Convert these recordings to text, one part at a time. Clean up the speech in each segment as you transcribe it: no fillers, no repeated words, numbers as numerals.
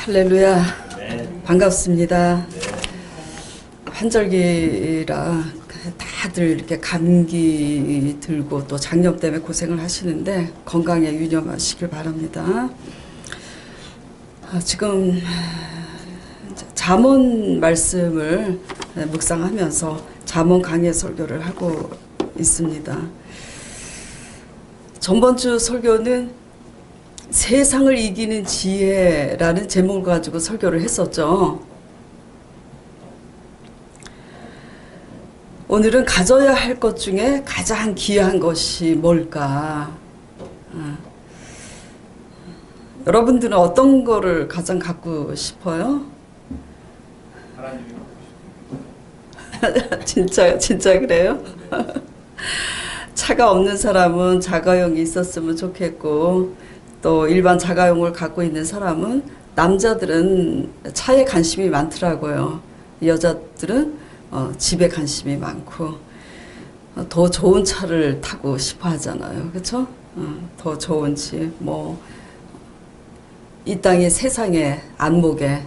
할렐루야. 네. 반갑습니다. 네. 환절기라 다들 이렇게 감기 들고 또 장염 때문에 고생을 하시는데 건강에 유념하시길 바랍니다. 지금 잠언 말씀을 묵상하면서 잠언 강해 설교를 하고 있습니다. 전번주 설교는 세상을 이기는 지혜라는 제목을 가지고 설교를 했었죠. 오늘은 가져야 할 것 중에 가장 귀한 것이 뭘까? 여러분들은 어떤 거를 가장 갖고 싶어요? 진짜 그래요? 차가 없는 사람은 자가용이 있었으면 좋겠고, 또 일반 자가용을 갖고 있는 사람은 남자들은 차에 관심이 많더라고요. 여자들은 집에 관심이 많고 더 좋은 차를 타고 싶어 하잖아요. 그렇죠? 더 좋은 집, 이 땅의 세상의 안목의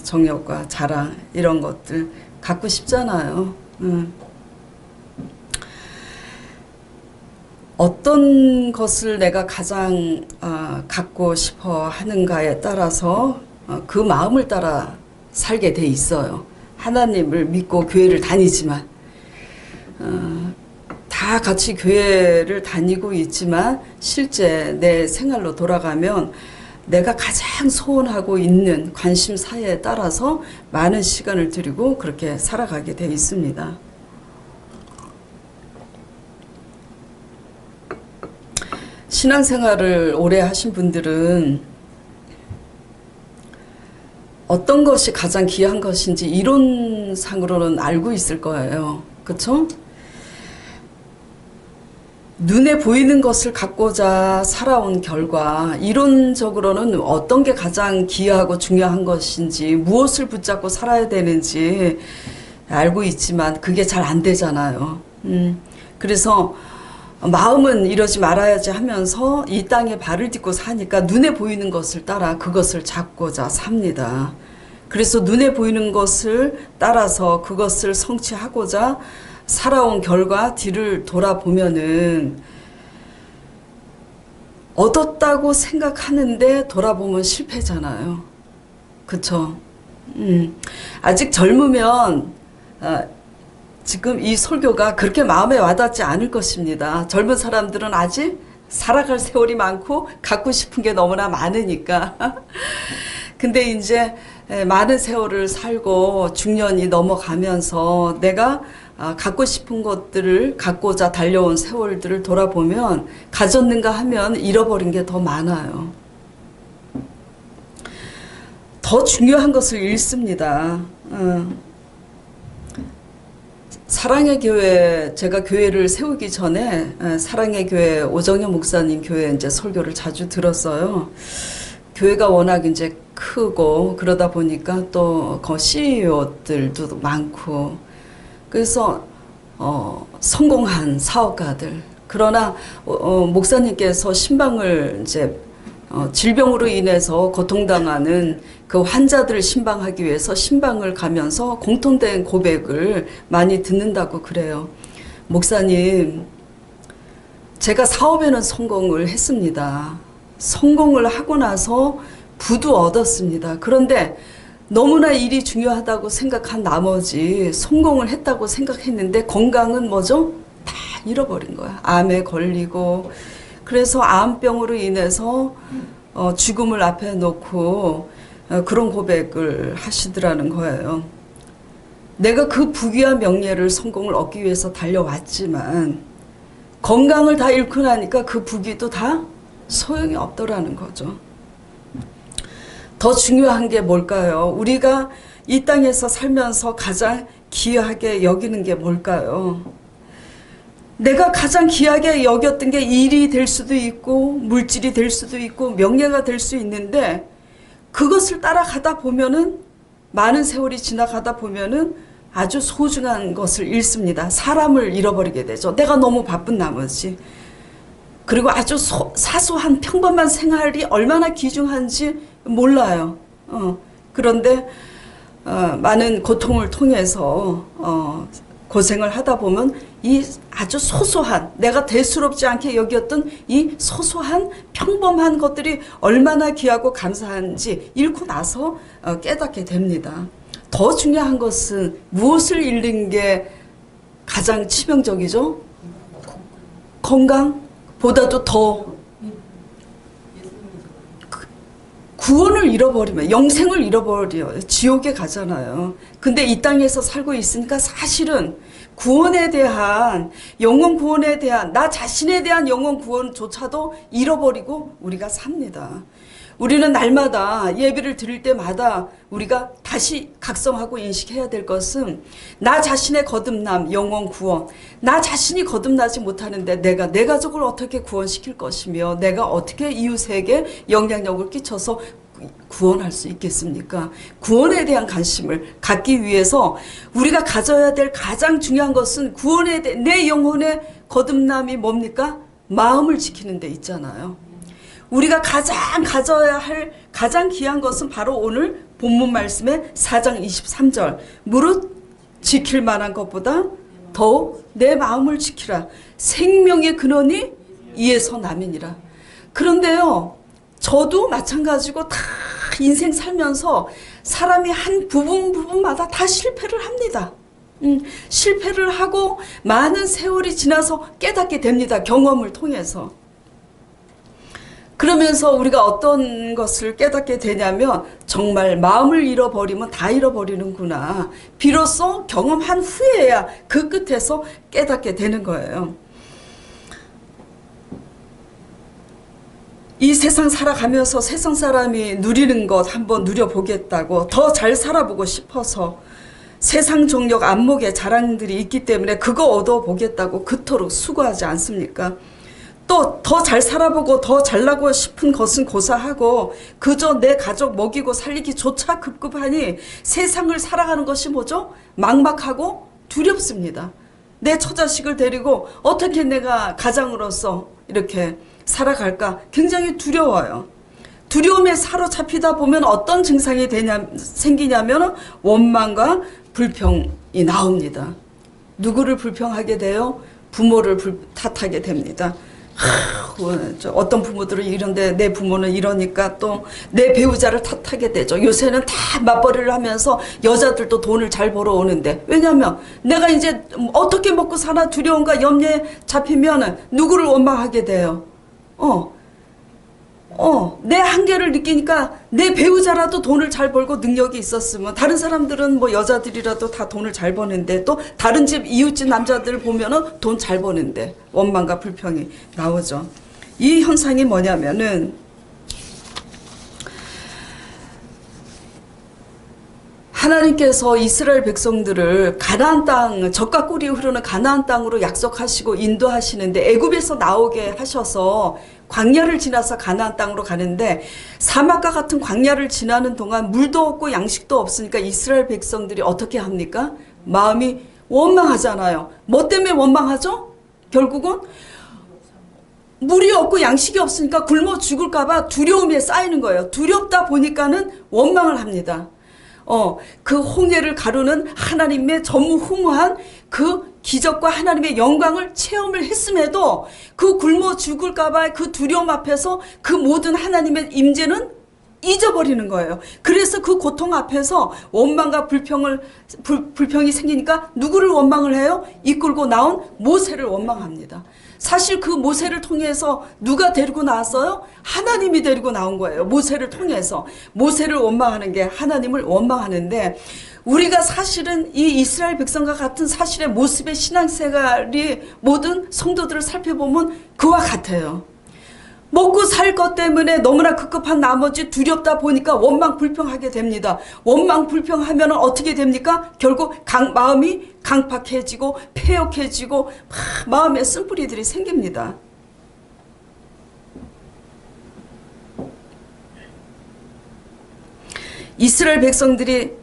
정욕과 자랑 이런 것들 갖고 싶잖아요. 어떤 것을 내가 가장 갖고 싶어 하는가에 따라서 그 마음을 따라 살게 돼 있어요. 하나님을 믿고 교회를 다니지만 다 같이 교회를 다니고 있지만 실제 내 생활로 돌아가면 내가 가장 소원하고 있는 관심사에 따라서 많은 시간을 들이고 그렇게 살아가게 돼 있습니다. 신앙생활을 오래 하신 분들은 어떤 것이 가장 귀한 것인지 이론상으로는 알고 있을 거예요. 그렇죠? 눈에 보이는 것을 갖고자 살아온 결과 이론적으로는 어떤 게 가장 귀하고 중요한 것인지 무엇을 붙잡고 살아야 되는지 알고 있지만 그게 잘 안 되잖아요. 그래서 마음은 이러지 말아야지 하면서 이 땅에 발을 딛고 사니까 눈에 보이는 것을 따라 그것을 잡고자 삽니다. 그래서 눈에 보이는 것을 따라서 그것을 성취하고자 살아온 결과 뒤를 돌아보면은 얻었다고 생각하는데 돌아보면 실패잖아요. 그쵸? 아직 젊으면 지금 이 설교가 그렇게 마음에 와닿지 않을 것입니다. 젊은 사람들은 아직 살아갈 세월이 많고 갖고 싶은 게 너무나 많으니까. 근데 이제 많은 세월을 살고 중년이 넘어가면서 내가 갖고 싶은 것들을 갖고자 달려온 세월들을 돌아보면 가졌는가 하면 잃어버린 게 더 많아요. 더 중요한 것을 잃습니다. 사랑의 교회, 제가 교회를 세우기 전에 사랑의 교회 오정현 목사님 교회 이제 설교를 자주 들었어요. 교회가 워낙 이제 크고 그러다 보니까 또 CEO들도 많고 그래서 성공한 사업가들. 그러나 목사님께서 신방을 이제 질병으로 인해서 고통당하는 그 환자들을 신방하기 위해서 신방을 가면서 공통된 고백을 많이 듣는다고 그래요. 목사님, 제가 사업에는 성공을 했습니다. 성공을 하고 나서 부도 얻었습니다. 그런데 너무나 일이 중요하다고 생각한 나머지 성공을 했다고 생각했는데 건강은 뭐죠? 다 잃어버린 거야. 암에 걸리고 그래서 암병으로 인해서 죽음을 앞에 놓고 그런 고백을 하시더라는 거예요. 내가 그 부귀한 명예를 성공을 얻기 위해서 달려왔지만 건강을 다 잃고 나니까 그 부귀도 다 소용이 없더라는 거죠. 더 중요한 게 뭘까요? 우리가 이 땅에서 살면서 가장 귀하게 여기는 게 뭘까요? 내가 가장 귀하게 여겼던 게 일이 될 수도 있고 물질이 될 수도 있고 명예가 될 수 있는데 그것을 따라가다 보면은 많은 세월이 지나가다 보면은 아주 소중한 것을 잃습니다. 사람을 잃어버리게 되죠. 내가 너무 바쁜 나머지. 그리고 아주 사소한 평범한 생활이 얼마나 귀중한지 몰라요. 그런데 많은 고통을 통해서 고생을 하다 보면 이 아주 소소한, 내가 대수롭지 않게 여겼던 이 소소한 평범한 것들이 얼마나 귀하고 감사한지 잃고 나서 깨닫게 됩니다. 더 중요한 것은 무엇을 잃는 게 가장 치명적이죠? 건강보다도 더 구원을 잃어버리면, 영생을 잃어버려 지옥에 가잖아요. 근데 이 땅에서 살고 있으니까 사실은 구원에 대한, 영혼 구원에 대한, 나 자신에 대한 영혼 구원조차도 잃어버리고 우리가 삽니다. 우리는 날마다 예배를 드릴 때마다 우리가 다시 각성하고 인식해야 될 것은 나 자신의 거듭남, 영혼 구원, 나 자신이 거듭나지 못하는데 내가 내 가족을 어떻게 구원시킬 것이며 내가 어떻게 이웃에게 영향력을 끼쳐서 구원할 수 있겠습니까? 구원에 대한 관심을 갖기 위해서 우리가 가져야 될 가장 중요한 것은 구원에 대한 내 영혼의 거듭남이 뭡니까? 마음을 지키는 데 있잖아요. 우리가 가장 가져야 할 가장 귀한 것은 바로 오늘 본문 말씀의 4장 23절 무릇 지킬 만한 것보다 더욱 내 마음을 지키라. 생명의 근원이 이에서 남이니라. 그런데요, 저도 마찬가지고 다 인생 살면서 사람이 한 부분마다 다 실패를 합니다. 실패를 하고 많은 세월이 지나서 깨닫게 됩니다. 경험을 통해서. 그러면서 우리가 어떤 것을 깨닫게 되냐면 정말 마음을 잃어버리면 다 잃어버리는구나. 비로소 경험한 후에야 그 끝에서 깨닫게 되는 거예요. 이 세상 살아가면서 세상 사람이 누리는 것 한번 누려보겠다고 더 잘 살아보고 싶어서 세상 정력 안목의 자랑들이 있기 때문에 그거 얻어보겠다고 그토록 수고하지 않습니까? 또 더 잘 살아보고 더 잘나고 싶은 것은 고사하고 그저 내 가족 먹이고 살리기조차 급급하니 세상을 살아가는 것이 뭐죠? 막막하고 두렵습니다. 내 처자식을 데리고 어떻게 내가 가장으로서 이렇게 살아갈까 굉장히 두려워요. 두려움에 사로잡히다 보면 어떤 증상이 생기냐면 원망과 불평이 나옵니다. 누구를 불평하게 돼요? 부모를 탓하게 됩니다. 어떤 부모들은 이런데 내 부모는 이러니까 또 내 배우자를 탓하게 되죠. 요새는 다 맞벌이를 하면서 여자들도 돈을 잘 벌어오는데, 왜냐면 내가 이제 어떻게 먹고 사나 두려움과 염려에 잡히면 누구를 원망하게 돼요? 내 한계를 느끼니까 내 배우자라도 돈을 잘 벌고 능력이 있었으면, 다른 사람들은 뭐 여자들이라도 다 돈을 잘 버는데 또 다른 집 이웃집 남자들 보면은 돈 잘 버는데 원망과 불평이 나오죠. 이 현상이 뭐냐면은 하나님께서 이스라엘 백성들을 가나안 땅, 젖과 꿀이 흐르는 가나안 땅으로 약속하시고 인도하시는데 애굽에서 나오게 하셔서 광야를 지나서 가나안 땅으로 가는데 사막과 같은 광야를 지나는 동안 물도 없고 양식도 없으니까 이스라엘 백성들이 어떻게 합니까? 마음이 원망하잖아요. 뭐 때문에 원망하죠? 결국은 물이 없고 양식이 없으니까 굶어 죽을까 봐 두려움에 쌓이는 거예요. 두렵다 보니까는 원망을 합니다. 그 홍해를 가르는 하나님의 전무후무한 그 기적과 하나님의 영광을 체험을 했음에도 그 굶어 죽을까봐 그 두려움 앞에서 그 모든 하나님의 임재는 잊어버리는 거예요. 그래서 그 고통 앞에서 원망과 불평이 생기니까 누구를 원망을 해요? 이끌고 나온 모세를 원망합니다. 사실 그 모세를 통해서 누가 데리고 나왔어요? 하나님이 데리고 나온 거예요. 모세를 통해서. 모세를 원망하는 게 하나님을 원망하는데, 우리가 사실은 이 이스라엘 백성과 같은 사실의 모습의 신앙생활이 모든 성도들을 살펴보면 그와 같아요. 먹고 살 것 때문에 너무나 급급한 나머지 두렵다 보니까 원망 불평하게 됩니다. 원망 불평하면 어떻게 됩니까? 결국 마음이 강팍해지고 폐역해지고 마음에 쓴뿌리들이 생깁니다. 이스라엘 백성들이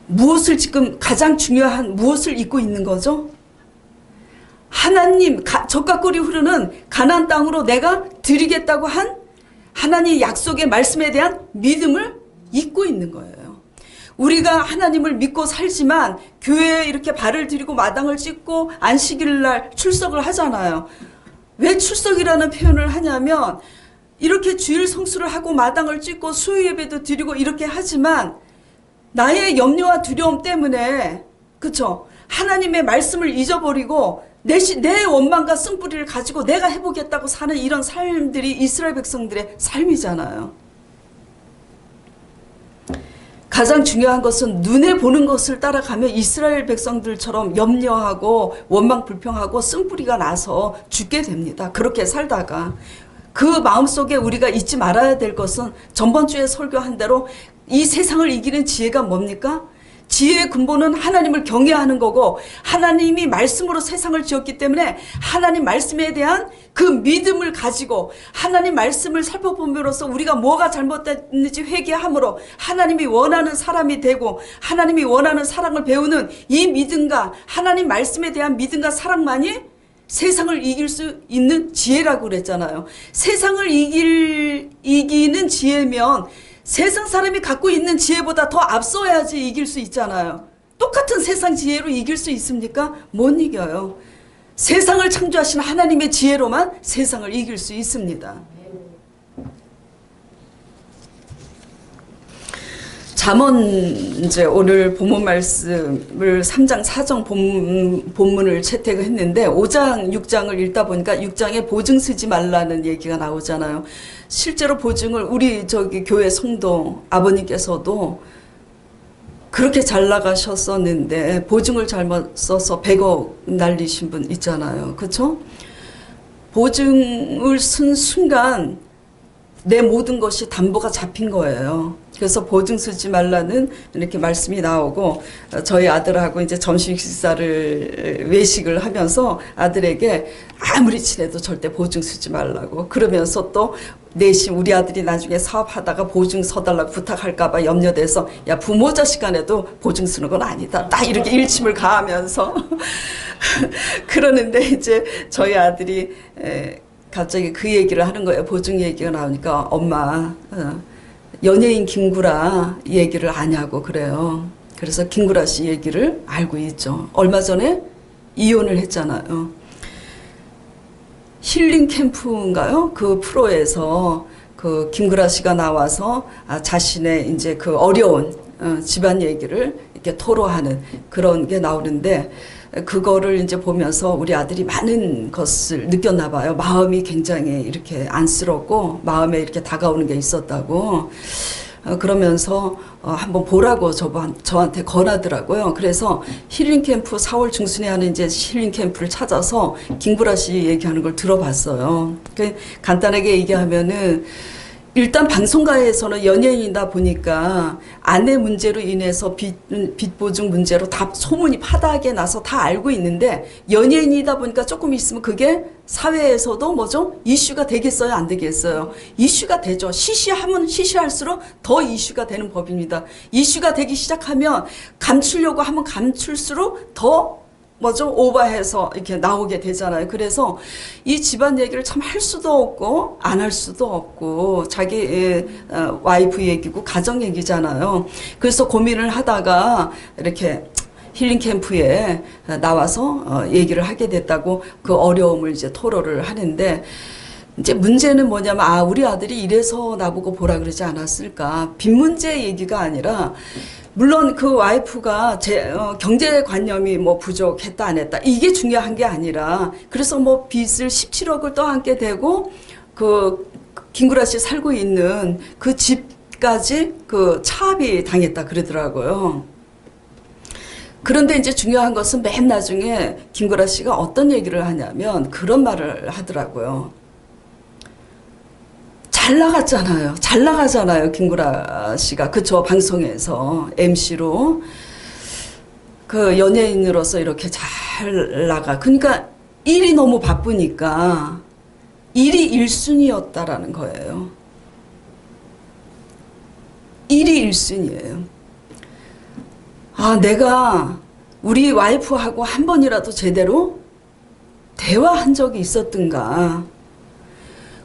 무엇을 지금 가장 중요한 무엇을 잊고 있는 거죠? 하나님, 젖과 꿀이 흐르는 가나안 땅으로 내가 드리겠다고 한 하나님 약속의 말씀에 대한 믿음을 잊고 있는 거예요. 우리가 하나님을 믿고 살지만 교회에 이렇게 발을 들이고 마당을 찢고 안식일 날 출석을 하잖아요. 왜 출석이라는 표현을 하냐면 이렇게 주일 성수를 하고 마당을 찢고 수요 예배도 드리고 이렇게 하지만 나의 염려와 두려움 때문에 그쵸? 하나님의 말씀을 잊어버리고 내 원망과 쓴뿌리를 가지고 내가 해보겠다고 사는 이런 삶들이 이스라엘 백성들의 삶이잖아요. 가장 중요한 것은 눈에 보는 것을 따라가면 이스라엘 백성들처럼 염려하고 원망 불평하고 쓴뿌리가 나서 죽게 됩니다. 그렇게 살다가 그 마음속에 우리가 잊지 말아야 될 것은 전번주에 설교한 대로 이 세상을 이기는 지혜가 뭡니까? 지혜의 근본은 하나님을 경외하는 거고 하나님이 말씀으로 세상을 지었기 때문에 하나님 말씀에 대한 그 믿음을 가지고 하나님 말씀을 살펴봄으로써 우리가 뭐가 잘못됐는지 회개함으로 하나님이 원하는 사람이 되고 하나님이 원하는 사랑을 배우는 이 믿음과 하나님 말씀에 대한 믿음과 사랑만이 세상을 이길 수 있는 지혜라고 그랬잖아요. 세상을 이기는 지혜면 세상 사람이 갖고 있는 지혜보다 더 앞서야지 이길 수 있잖아요. 똑같은 세상 지혜로 이길 수 있습니까? 못 이겨요. 세상을 창조하신 하나님의 지혜로만 세상을 이길 수 있습니다. 잠언 이제 오늘 본문 말씀을 3장 4정 본문을 채택을 했는데 5장 6장을 읽다 보니까 6장에 보증 쓰지 말라는 얘기가 나오잖아요. 실제로 보증을 우리 교회 성도 아버님께서도 그렇게 잘 나가셨었는데 보증을 잘못 써서 100억 날리신 분 있잖아요. 그렇죠? 보증을 쓴 순간 내 모든 것이 담보가 잡힌 거예요. 그래서 보증 쓰지 말라는 이렇게 말씀이 나오고 저희 아들하고 이제 점심 식사를 외식을 하면서 아들에게 아무리 친해도 절대 보증 쓰지 말라고 그러면서 또 내심 우리 아들이 나중에 사업하다가 보증 서달라고 부탁할까봐 염려돼서 야 부모 자식 간에도 보증 쓰는 건 아니다. 딱 이렇게 일침을 가하면서 그러는데 이제 저희 아들이 갑자기 그 얘기를 하는 거예요. 보증 얘기가 나오니까 엄마 연예인 김구라 얘기를 아냐고 그래요. 그래서 김구라 씨 얘기를 알고 있죠. 얼마 전에 이혼을 했잖아요. 힐링 캠프인가요? 그 프로에서 그 김구라 씨가 나와서 자신의 이제 그 어려운 집안 얘기를 이렇게 토로하는 그런 게 나오는데 그거를 이제 보면서 우리 아들이 많은 것을 느꼈나 봐요. 마음이 굉장히 이렇게 안쓰럽고 마음에 이렇게 다가오는 게 있었다고. 그러면서 한번 보라고 저한테 권하더라고요. 그래서 힐링 캠프 4월 중순에 하는 이제 힐링 캠프를 찾아서 김구라 씨 얘기하는 걸 들어봤어요. 간단하게 얘기하면은 일단 방송가에서는 연예인이다 보니까 아내 문제로 인해서 빚 보증 문제로 다 소문이 파다하게 나서 다 알고 있는데 연예인이다 보니까 조금 있으면 그게 사회에서도 뭐죠? 이슈가 되겠어요? 안 되겠어요? 이슈가 되죠. 시시하면 시시할수록 더 이슈가 되는 법입니다. 이슈가 되기 시작하면 감추려고 하면 감출수록 더 뭐죠? 오버해서 이렇게 나오게 되잖아요. 그래서 이 집안 얘기를 참 할 수도 없고 안 할 수도 없고 자기 와이프 얘기고 가정 얘기잖아요. 그래서 고민을 하다가 이렇게 힐링 캠프에 나와서 얘기를 하게 됐다고 그 어려움을 이제 토로를 하는데 이제 문제는 뭐냐면 우리 아들이 이래서 나보고 보라 그러지 않았을까. 빚 문제 얘기가 아니라 물론 그 와이프가 경제관념이 뭐 부족했다 안 했다 이게 중요한 게 아니라 그래서 뭐 빚을 17억을 떠안게 되고 그 김구라 씨 살고 있는 그 집까지 그 차압이 당했다 그러더라고요. 그런데 이제 중요한 것은 맨 나중에 김구라 씨가 어떤 얘기를 하냐면 그런 말을 하더라고요. 잘 나갔잖아요. 잘 나가잖아요. 김구라 씨가. 그쵸. 방송에서 MC로. 그 연예인으로서 이렇게 잘 나가. 그러니까 일이 너무 바쁘니까 일이 1순위였다라는 거예요. 일이 1순위예요. 내가 우리 와이프하고 한 번이라도 제대로 대화한 적이 있었던가.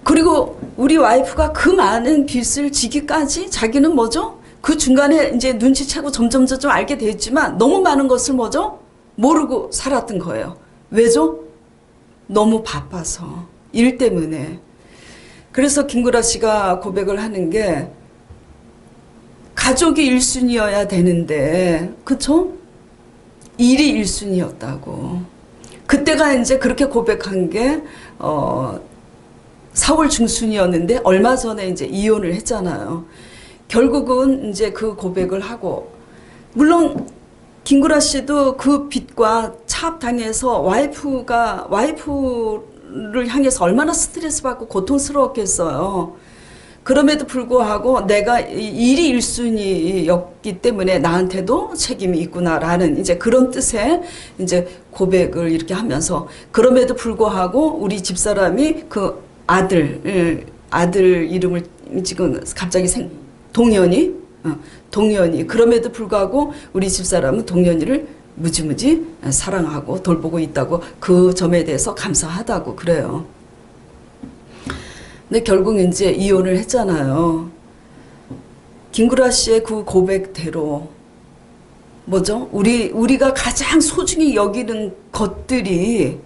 그리고 우리 와이프가 그 많은 빚을 지기까지 자기는 뭐죠? 그 중간에 이제 눈치채고 점점 알게 됐지만 너무 많은 것을 뭐죠? 모르고 살았던 거예요. 왜죠? 너무 바빠서. 일 때문에. 그래서 김구라 씨가 고백을 하는 게 가족이 1순위여야 되는데, 그쵸? 일이 1순위였다고. 그때가 이제 그렇게 고백한 게 4월 중순이었는데 얼마 전에 이제 이혼을 했잖아요. 결국은 이제 그 고백을 하고, 물론 김구라 씨도 그 빚과 차압당해서 와이프를 향해서 얼마나 스트레스 받고 고통스러웠겠어요. 그럼에도 불구하고 내가 일이 1순위였기 때문에 나한테도 책임이 있구나라는 이제 그런 뜻의 이제 고백을 이렇게 하면서, 그럼에도 불구하고 우리 집사람이 그 아들 이름을 지금 갑자기 동현이, 그럼에도 불구하고 우리 집사람은 동현이를 무지무지 사랑하고 돌보고 있다고, 그 점에 대해서 감사하다고 그래요. 근데 결국 이제 이혼을 했잖아요. 김구라 씨의 그 고백대로 뭐죠? 우리가 가장 소중히 여기는 것들이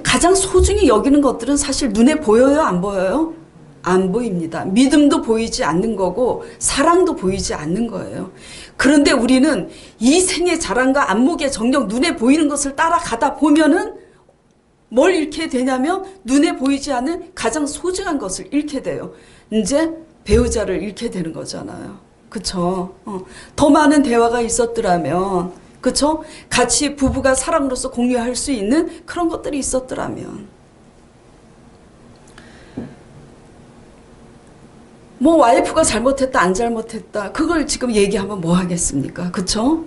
가장 소중히 여기는 것들은 사실 눈에 보여요, 안 보여요? 안 보입니다. 믿음도 보이지 않는 거고 사랑도 보이지 않는 거예요. 그런데 우리는 이 생의 자랑과 안목의 정력, 눈에 보이는 것을 따라가다 보면은 뭘 잃게 되냐면 눈에 보이지 않는 가장 소중한 것을 잃게 돼요. 이제 배우자를 잃게 되는 거잖아요. 그쵸? 더 많은 대화가 있었더라면, 그쵸? 같이 부부가 사랑으로서 공유할 수 있는 그런 것들이 있었더라면. 뭐 와이프가 잘못했다 안 잘못했다 그걸 지금 얘기하면 뭐 하겠습니까? 그쵸?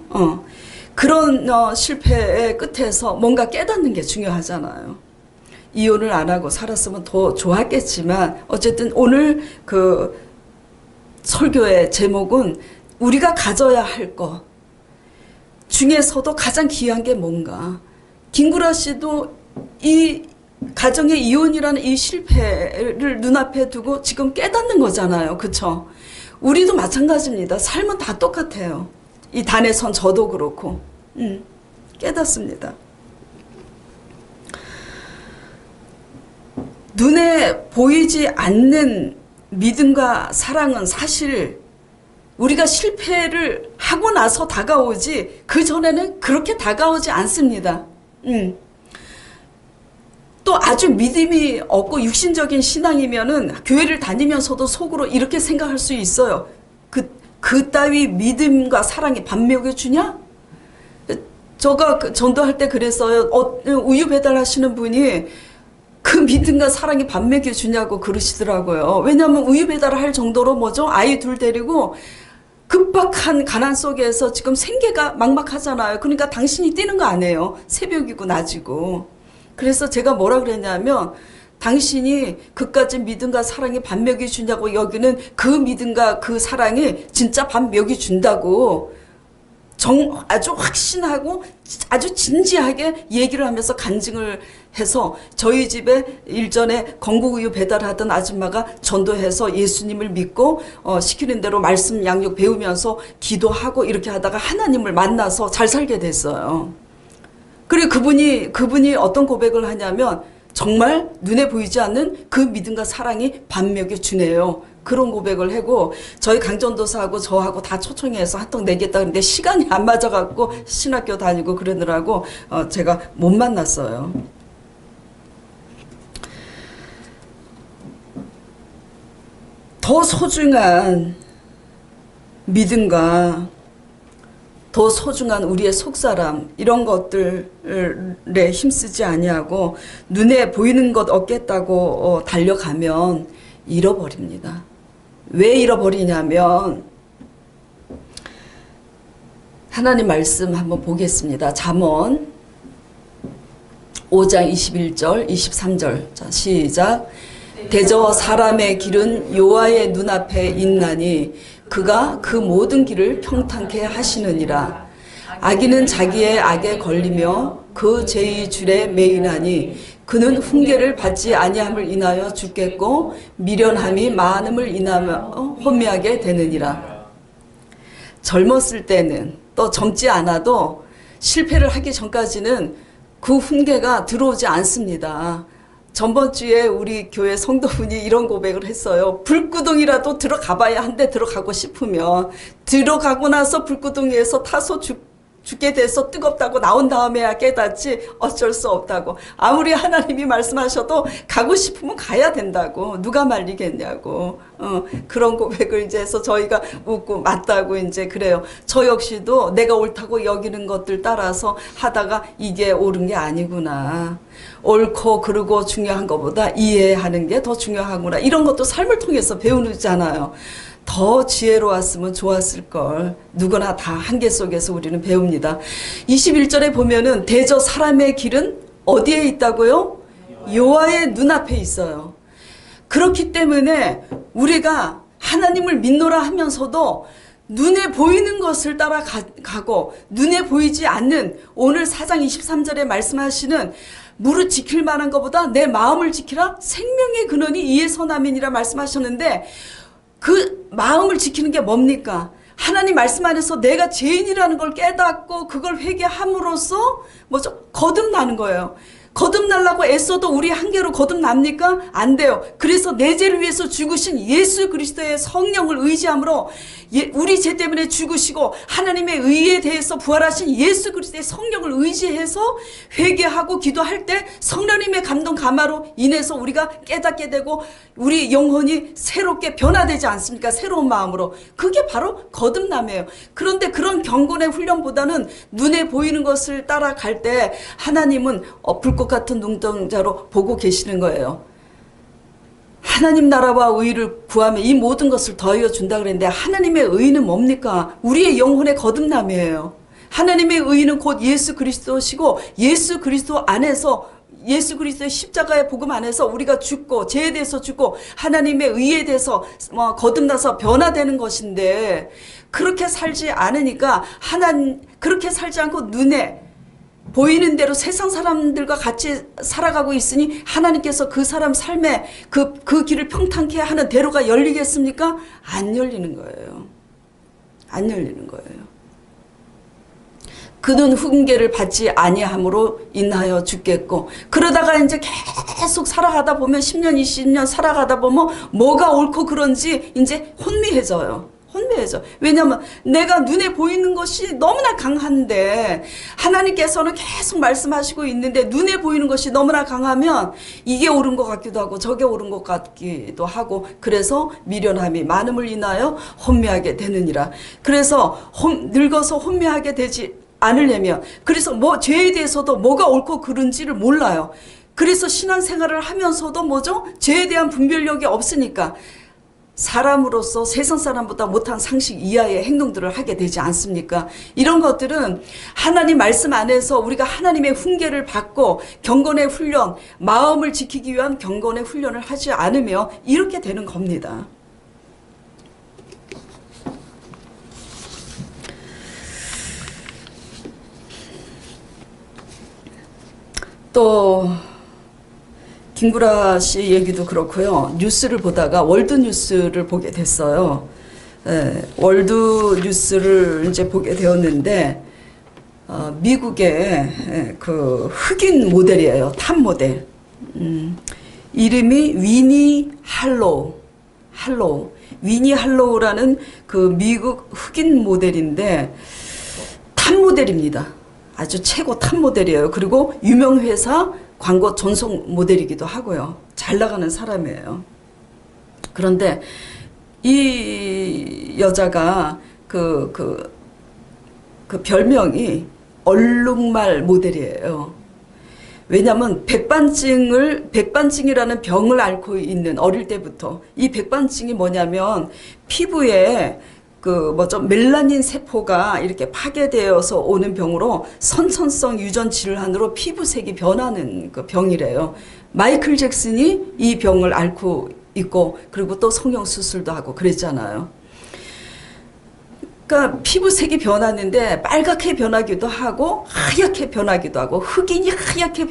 그런 실패의 끝에서 뭔가 깨닫는 게 중요하잖아요. 이혼을 안 하고 살았으면 더 좋았겠지만 어쨌든 오늘 그 설교의 제목은 우리가 가져야 할 것 중에서도 가장 귀한 게 뭔가. 김구라 씨도 이 가정의 이혼이라는 이 실패를 눈앞에 두고 지금 깨닫는 거잖아요. 그쵸? 우리도 마찬가지입니다. 삶은 다 똑같아요. 이 단에 선 저도 그렇고 깨닫습니다. 눈에 보이지 않는 믿음과 사랑은 사실 우리가 실패를 하고 나서 다가오지 그전에는 그렇게 다가오지 않습니다. 또 아주 믿음이 없고 육신적인 신앙이면은 교회를 다니면서도 속으로 이렇게 생각할 수 있어요. 그 따위 믿음과 사랑이 밥 먹여주냐? 제가 전도할 때 그랬어요. 우유 배달하시는 분이 그 믿음과 사랑이 밥 먹여주냐고 그러시더라고요. 왜냐하면 우유 배달을 할 정도로 뭐죠? 아이 둘 데리고 급박한 가난 속에서 지금 생계가 막막하잖아요. 그러니까 당신이 뛰는 거 아니에요. 새벽이고 낮이고. 그래서 제가 뭐라 그랬냐면 당신이 그까지 믿음과 사랑이 밥 먹여주냐고 여기는 그 믿음과 그 사랑이 진짜 밥 먹여준다고 아주 확신하고 아주 진지하게 얘기를 하면서 간증을 해서 저희 집에 일전에 건국우유 배달하던 아줌마가 전도해서 예수님을 믿고 시키는 대로 말씀 양육 배우면서 기도하고 이렇게 하다가 하나님을 만나서 잘 살게 됐어요. 그리고 그분이 어떤 고백을 하냐면 정말 눈에 보이지 않는 그 믿음과 사랑이 밥 먹여주네요. 그런 고백을 하고 저희 강전도사하고 저하고 다 초청해서 한턱 내겠다 그랬는데 시간이 안 맞아갖고 신학교 다니고 그러느라고 제가 못 만났어요. 더 소중한 믿음과 더 소중한 우리의 속사람 이런 것들에 힘쓰지 아니하고 눈에 보이는 것 얻겠다고 달려가면 잃어버립니다. 왜 잃어버리냐면 하나님 말씀 한번 보겠습니다. 잠언 5장 21절 23절 자 시작. 대저 사람의 길은 여호와의 눈앞에 있나니 그가 그 모든 길을 평탄케 하시느니라. 악인은 자기의 악에 걸리며 그 죄의 줄에 매이나니 그는 훈계를 받지 아니함을 인하여 죽겠고 미련함이 많음을 인하여 혼미하게 되느니라. 젊었을 때는 또 젊지 않아도 실패를 하기 전까지는 그 훈계가 들어오지 않습니다. 전번 주에 우리 교회 성도분이 이런 고백을 했어요. 불구덩이라도 들어가 봐야 한데 들어가고 싶으면 들어가고 나서 불구덩이에서 타서 죽게 돼서 뜨겁다고 나온 다음에야 깨닫지 어쩔 수 없다고. 아무리 하나님이 말씀하셔도 가고 싶으면 가야 된다고. 누가 말리겠냐고. 그런 고백을 이제 해서 저희가 웃고 맞다고 이제 그래요. 저 역시도 내가 옳다고 여기는 것들 따라서 하다가 이게 옳은 게 아니구나. 옳고 그르고 중요한 것보다 이해하는 게 더 중요하구나. 이런 것도 삶을 통해서 배우잖아요. 더 지혜로웠으면 좋았을 걸. 누구나 다 한계 속에서 우리는 배웁니다. 21절에 보면은 대저 사람의 길은 어디에 있다고요? 여호와의 눈앞에 있어요. 그렇기 때문에 우리가 하나님을 믿노라 하면서도 눈에 보이는 것을 따라가고 눈에 보이지 않는 오늘 4장 23절에 말씀하시는 무릇 지킬 만한 것보다 내 마음을 지키라. 생명의 근원이 이에서 나면이라 말씀하셨는데 그 마음을 지키는 게 뭡니까? 하나님 말씀 안에서 내가 죄인이라는 걸 깨닫고 그걸 회개함으로써 뭐죠? 거듭나는 거예요. 거듭나려고 애써도 우리 한계로 거듭납니까? 안 돼요. 그래서 내 죄를 위해서 죽으신 예수 그리스도의 성령을 의지함으로 우리 죄 때문에 죽으시고 하나님의 의에 대해서 부활하신 예수 그리스도의 성령을 의지해서 회개하고 기도할 때 성령님의 감동 감화로 인해서 우리가 깨닫게 되고 우리 영혼이 새롭게 변화되지 않습니까? 새로운 마음으로. 그게 바로 거듭남이에요. 그런데 그런 경건의 훈련보다는 눈에 보이는 것을 따라갈 때 하나님은 불꽃 같은 눈동자로 보고 계시는 거예요. 하나님 나라와 의를 구하면 이 모든 것을 더하여 준다 그랬는데 하나님의 의는 뭡니까? 우리의 영혼의 거듭남이에요. 하나님의 의는 곧 예수 그리스도시고 예수 그리스도 안에서 예수 그리스도의 십자가의 복음 안에서 우리가 죽고 죄에 대해서 죽고 하나님의 의에 대해서 거듭나서 변화되는 것인데 그렇게 살지 않으니까 그렇게 살지 않고 눈에 보이는 대로 세상 사람들과 같이 살아가고 있으니 하나님께서 그 사람 삶에 그 길을 평탄케 하는 대로가 열리겠습니까? 안 열리는 거예요. 안 열리는 거예요. 그는 훈계를 받지 아니함으로 인하여 죽겠고 그러다가 이제 계속 살아가다 보면 10년 20년 살아가다 보면 뭐가 옳고 그런지 이제 혼미해져요. 왜냐하면 내가 눈에 보이는 것이 너무나 강한데 하나님께서는 계속 말씀하시고 있는데 눈에 보이는 것이 너무나 강하면 이게 옳은 것 같기도 하고 저게 옳은 것 같기도 하고 그래서 미련함이 많음을 인하여 혼미하게 되느니라. 그래서 늙어서 혼미하게 되지 않으려면 그래서 죄에 대해서도 뭐가 옳고 그른지를 몰라요. 그래서 신앙생활을 하면서도 뭐죠? 죄에 대한 분별력이 없으니까 사람으로서 세상 사람보다 못한 상식 이하의 행동들을 하게 되지 않습니까? 이런 것들은 하나님 말씀 안에서 우리가 하나님의 훈계를 받고 경건의 훈련, 마음을 지키기 위한 경건의 훈련을 하지 않으며 이렇게 되는 겁니다. 또 김구라 씨 얘기도 그렇고요. 뉴스를 보다가 월드뉴스를 보게 됐어요. 월드뉴스를 이제 보게 되었는데 미국의 그 흑인 모델이에요. 탑 모델. 이름이 위니 할로우. 위니 할로우라는 그 미국 흑인 모델인데 탑 모델입니다. 아주 최고 탑 모델이에요. 그리고 유명 회사 광고 전속 모델이기도 하고요. 잘 나가는 사람이에요. 그런데 이 여자가 그 별명이 얼룩말 모델이에요. 왜냐하면 백반증이라는 병을 앓고 있는 어릴 때부터 이 백반증이 뭐냐면 피부에 멜라닌 세포가 이렇게 파괴되어서 오는 병으로 선천성 유전 질환으로 피부색이 변하는 그 병이래요. 마이클 잭슨이 이 병을 앓고 있고 그리고 또 성형수술도 하고 그랬잖아요. 그러니까 피부색이 변하는데 빨갛게 변하기도 하고 하얗게 변하기도 하고 흑인이 하얗게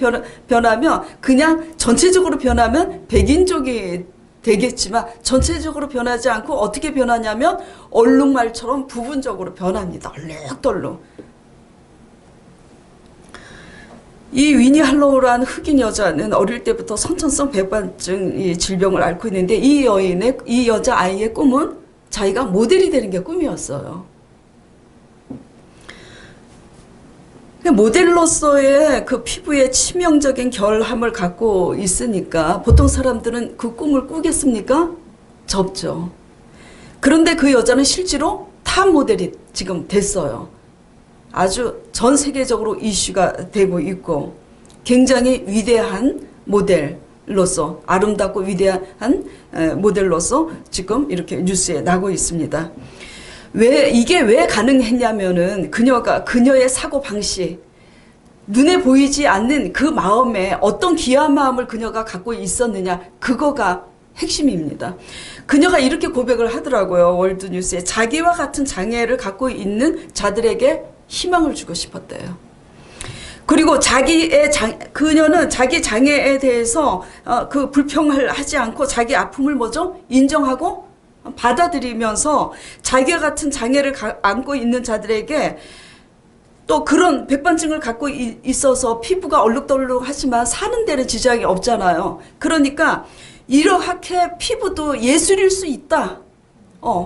변하면 그냥 전체적으로 변하면 백인족이 되겠지만 전체적으로 변하지 않고 어떻게 변하냐면 얼룩말처럼 부분적으로 변합니다. 얼룩덜룩. 이 위니 할로우라는 흑인 여자는 어릴 때부터 선천성 백반증 이 질병을 앓고 있는데 이 여자 아이의 꿈은 자기가 모델이 되는 게 꿈이었어요. 모델로서의 그 피부에 치명적인 결함을 갖고 있으니까 보통 사람들은 그 꿈을 꾸겠습니까? 접죠. 그런데 그 여자는 실제로 탑 모델이 지금 됐어요. 아주 전 세계적으로 이슈가 되고 있고 굉장히 위대한 모델로서 아름답고 위대한 모델로서 지금 이렇게 뉴스에 나고 있습니다. 이게 왜 가능했냐면은 그녀의 사고 방식, 눈에 보이지 않는 그 마음에 어떤 귀한 마음을 그녀가 갖고 있었느냐, 그거가 핵심입니다. 그녀가 이렇게 고백을 하더라고요. 월드뉴스에. 자기와 같은 장애를 갖고 있는 자들에게 희망을 주고 싶었대요. 그리고 그녀는 자기 장애에 대해서 그 불평을 하지 않고 자기 아픔을 인정하고 받아들이면서 자기와 같은 장애를 안고 있는 자들에게 또 그런 백반증을 갖고 있어서 피부가 얼룩덜룩하지만 사는 데는 지장이 없잖아요. 그러니까 이렇게 피부도 예술일 수 있다.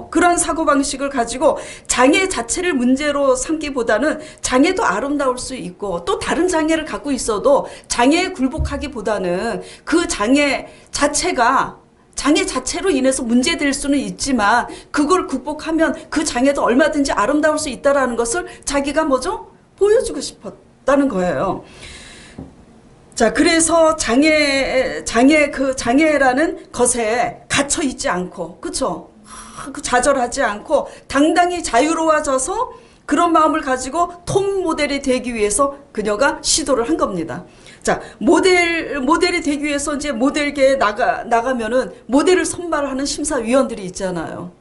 그런 사고방식을 가지고 장애 자체를 문제로 삼기보다는 장애도 아름다울 수 있고 또 다른 장애를 갖고 있어도 장애에 굴복하기보다는 그 장애 자체로 인해서 문제될 수는 있지만 그걸 극복하면 그 장애도 얼마든지 아름다울 수 있다는 것을 자기가 보여주고 싶었다는 거예요. 자, 그래서 장애라는 것에 갇혀 있지 않고, 그쵸? 좌절하지 않고 당당히 자유로워져서 그런 마음을 가지고 톱 모델이 되기 위해서 그녀가 시도를 한 겁니다. 자, 모델이 되기 위해서 이제 모델계에 나가면은 모델을 선발하는 심사위원들이 있잖아요.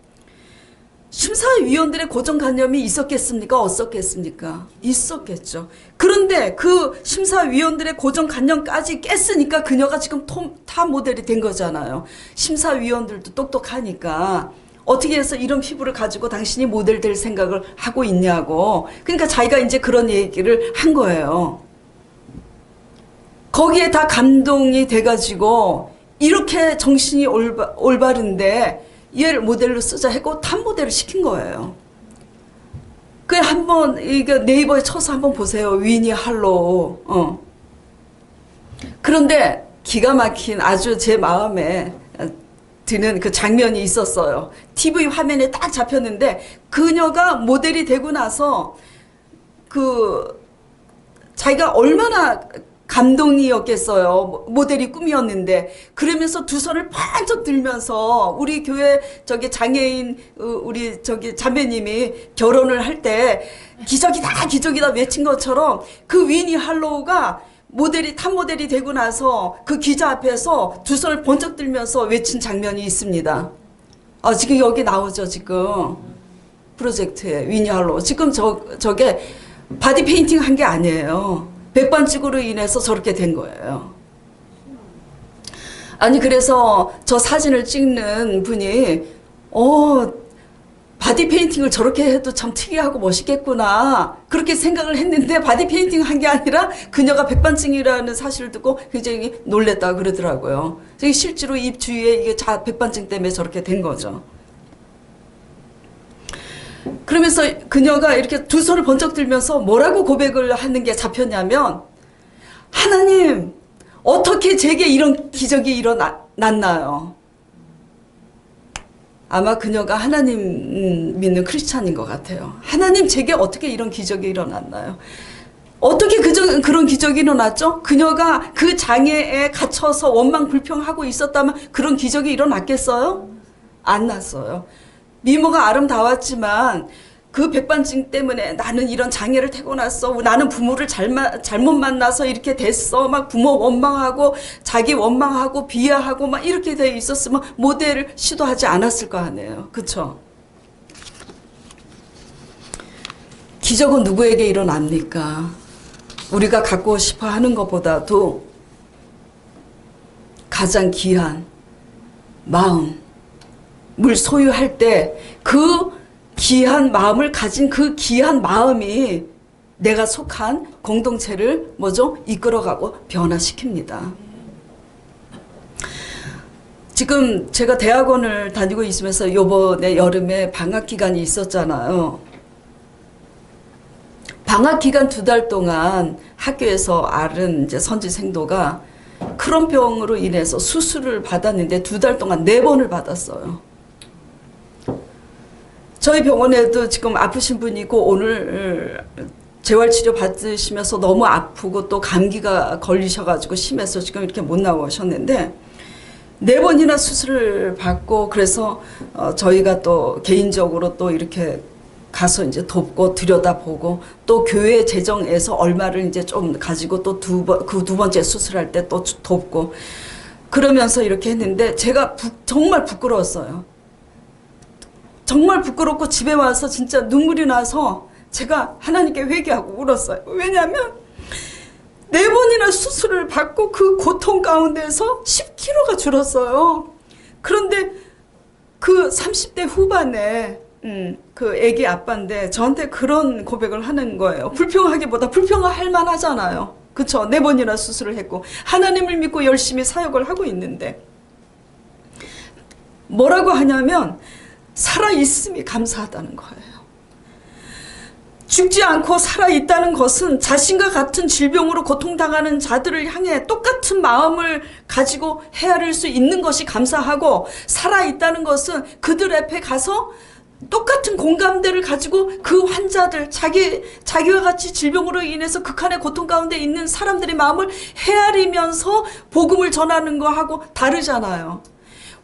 심사위원들의 고정관념이 있었겠습니까? 없었겠습니까? 있었겠죠. 그런데 그 심사위원들의 고정관념까지 깼으니까 그녀가 지금 탑 모델이 된 거잖아요. 심사위원들도 똑똑하니까 어떻게 해서 이런 피부를 가지고 당신이 모델 될 생각을 하고 있냐고. 그러니까 자기가 이제 그런 얘기를 한 거예요. 거기에 다 감동이 돼가지고 이렇게 정신이 올바른데 얘를 모델로 쓰자 했고 탑 모델을 시킨 거예요. 그 한번 이거 네이버에 쳐서 한번 보세요. 위니 할로우. 그런데 기가 막힌 아주 제 마음에 드는 그 장면이 있었어요. TV 화면에 딱 잡혔는데 그녀가 모델이 되고 나서 자기가 얼마나 감동이었겠어요. 모델이 꿈이었는데. 그러면서 두 손을 번쩍 들면서 우리 교회 장애인 우리 자매님이 결혼을 할 때 기적이다 외친 것처럼 그 위니 할로우가 탑 모델이 되고 나서 그 기자 앞에서 두 손을 번쩍 들면서 외친 장면이 있습니다. 지금 여기 나오죠, 지금. 프로젝트에 위니 할로우. 지금 저게 바디 페인팅 한 게 아니에요. 백반증으로 인해서 저렇게 된 거예요. 아니, 그래서 저 사진을 찍는 분이, 바디 페인팅을 저렇게 해도 참 특이하고 멋있겠구나. 그렇게 생각을 했는데, 바디 페인팅 한 게 아니라 그녀가 백반증이라는 사실을 듣고 굉장히 놀랬다 그러더라고요. 실제로 입 주위에 이게 백반증 때문에 저렇게 된 거죠. 그러면서 그녀가 이렇게 두 손을 번쩍 들면서 뭐라고 고백을 하는 게 잡혔냐면, 하나님, 어떻게 제게 이런 기적이 일어났나요? 아마 그녀가 하나님 믿는 크리스찬인 것 같아요. 하나님, 제게 어떻게 이런 기적이 일어났나요? 어떻게 그런 기적이 일어났죠? 그녀가 그 장애에 갇혀서 원망 불평하고 있었다면 그런 기적이 일어났겠어요? 안 났어요. 미모가 아름다웠지만 그 백반증 때문에 나는 이런 장애를 태어났어. 나는 부모를 잘못 만나서 이렇게 됐어. 막 부모 원망하고 자기 원망하고 비하하고 막 이렇게 돼 있었으면 모델을 시도하지 않았을 거 아니에요. 그쵸? 기적은 누구에게 일어납니까? 우리가 갖고 싶어 하는 것보다도 가장 귀한 마음을 소유할 때 그 귀한 마음을 가진 그 귀한 마음이 내가 속한 공동체를 뭐죠? 이끌어가고 변화시킵니다. 지금 제가 대학원을 다니고 있으면서 요번에 여름에 방학 기간이 있었잖아요. 방학 기간 2달 동안 학교에서 앓은 이제 선지생도가 크론병으로 인해서 수술을 받았는데 2달 동안 4번을 받았어요. 저희 병원에도 지금 아프신 분이 있고 오늘 재활치료 받으시면서 너무 아프고 또 감기가 걸리셔가지고 심해서 지금 이렇게 못 나오셨는데 4번이나 수술을 받고 그래서 저희가 또 개인적으로 또 이렇게 가서 이제 돕고 들여다보고 또 교회 재정에서 얼마를 이제 좀 가지고 또 그 2번째 수술할 때 또 돕고 그러면서 이렇게 했는데 제가 정말 부끄러웠어요. 정말 부끄럽고 집에 와서 진짜 눈물이 나서 제가 하나님께 회개하고 울었어요. 왜냐하면 4번이나 수술을 받고 그 고통 가운데서 10kg가 줄었어요. 그런데 그 30대 후반에 그 애기 아빠인데 저한테 그런 고백을 하는 거예요. 불평하기보다 불평할 만하잖아요. 그쵸? 4번이나 수술을 했고 하나님을 믿고 열심히 사역을 하고 있는데 뭐라고 하냐면 살아있음이 감사하다는 거예요. 죽지 않고 살아있다는 것은 자신과 같은 질병으로 고통당하는 자들을 향해 똑같은 마음을 가지고 헤아릴 수 있는 것이 감사하고 살아있다는 것은 그들 앞에 가서 똑같은 공감대를 가지고 그 환자들 자기와 같이 질병으로 인해서 극한의 고통 가운데 있는 사람들의 마음을 헤아리면서 복음을 전하는 거하고 다르잖아요.